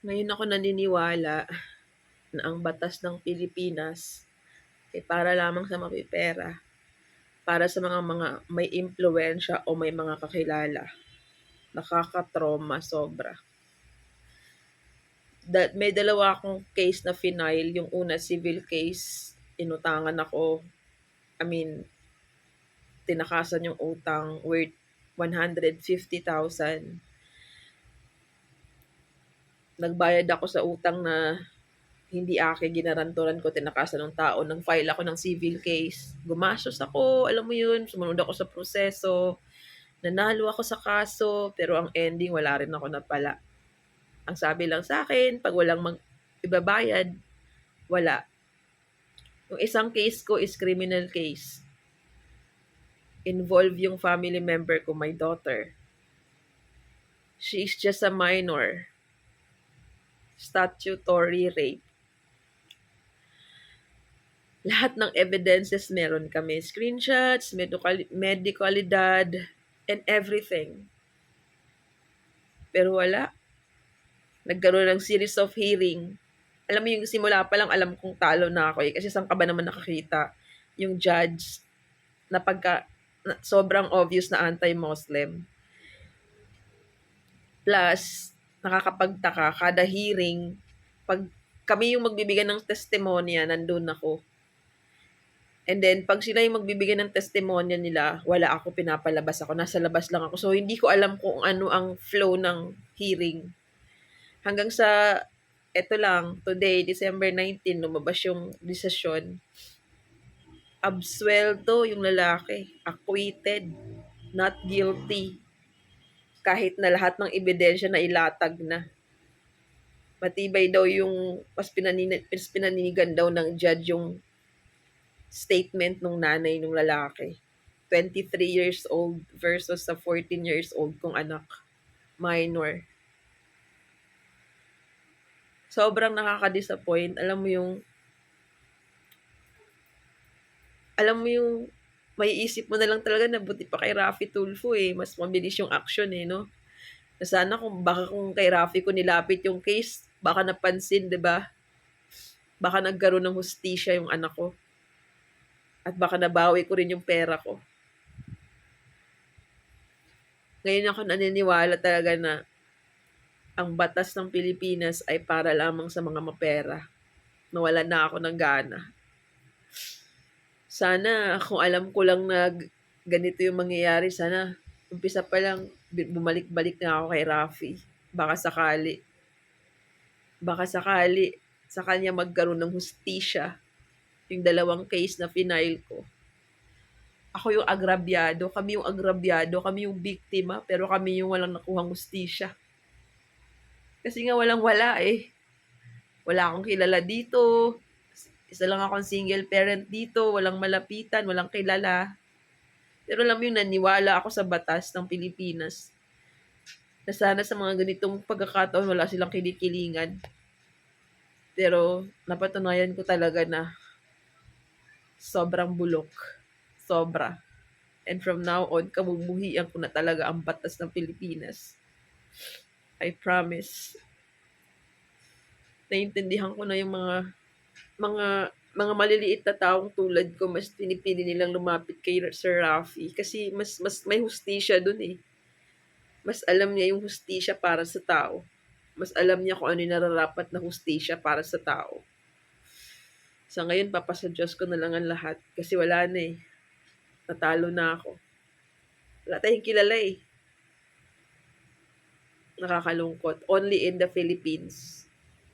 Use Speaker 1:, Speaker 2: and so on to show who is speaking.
Speaker 1: Ngayon ako naniniwala na ang batas ng Pilipinas ay para lamang sa mapipera, para sa mga may impluwensiya o may mga kakilala. Nakaka-trauma sobra. May dalawa akong case na final. Yung una, civil case. Inutangan ako. I mean, tinakasan yung utang worth 150,000. Nagbayad ako sa utang na hindi akin, ginaranturan ko, tinakasan ng tao. Nag-file ako ng civil case. Gumastos ako, alam mo yun, sumunod ako sa proseso. Nanalo ako sa kaso, pero ang ending, wala rin ako napala. Ang sabi lang sa akin, pag walang ibabayad, wala. Yung isang case ko is criminal case. Involve yung family member ko, my daughter. She is just a minor. Statutory rape. Lahat ng evidences meron kami. Screenshots, medicalidad, and everything. Pero wala. Nagkaroon ng series of hearing. Alam mo yung simula pa lang alam kong talo na ako eh. Kasi saan ka ba naman nakakita yung judge na sobrang obvious na anti-Muslim. Plus, nakakapagtaka, kada hearing, pag kami yung magbibigay ng testimonya, nandun ako. And then, pag sila yung magbibigay ng testimonya nila, wala ako, pinapalabas ako. Nasa labas lang ako. So, hindi ko alam kung ano ang flow ng hearing. Hanggang sa, eto lang, today, December 19, lumabas yung desisyon. Absuelto yung lalaki. Acquitted. Not guilty. Kahit na lahat ng ebidensya na ilatag na. Matibay daw yung mas pinaninigan daw ng judge yung statement nung nanay nung lalaki. 23 years old versus sa 14 years old kong anak. Minor. Sobrang nakaka-disappoint. Alam mo yung may isip mo na lang talaga na buti pa kay Raffy Tulfo eh. Mas mabilis yung action eh, no? Na sana kung kay Raffy ko nilapit yung case, baka napansin, 'di ba? Baka nagkaroon ng hustisya yung anak ko. At baka nabawi ko rin yung pera ko. Ngayon ako naniniwala talaga na ang batas ng Pilipinas ay para lamang sa mga mapera. Nawalan na ako ng gana. Sana kung alam ko lang na ganito yung mangyayari, sana umpisa pa lang bumalik-balik na ako kay Raffy. Baka sakali sa kanya magkaroon ng hustisya yung dalawang case na final ko. Ako yung agrabyado, kami yung biktima, pero kami yung walang nakuhang hustisya. Kasi nga walang-wala eh. Wala akong kilala dito. Isa lang akong single parent dito. Walang malapitan, walang kilala. Pero alam mo yung naniwala ako sa batas ng Pilipinas. Na sana sa mga ganitong pagkakataon wala silang kinikilingan. Pero napatunayan ko talaga na sobrang bulok. Sobra. And from now on, kabubuhian ko na talaga ang batas ng Pilipinas. I promise. Naiintindihan ko na yung mga mga maliliit na taong tulad ko, mas pinipili nilang lumapit kay Sir Raffy kasi mas may hustisya dun eh. Mas alam niya yung hustisya para sa tao. Mas alam niya kung ano yung nararapat na hustisya para sa tao. Sa ngayon, papasa Diyos ko na lang ang lahat kasi wala na eh. Natalo na ako. Wala tayong kilala eh. Nakakalungkot. Only in the Philippines.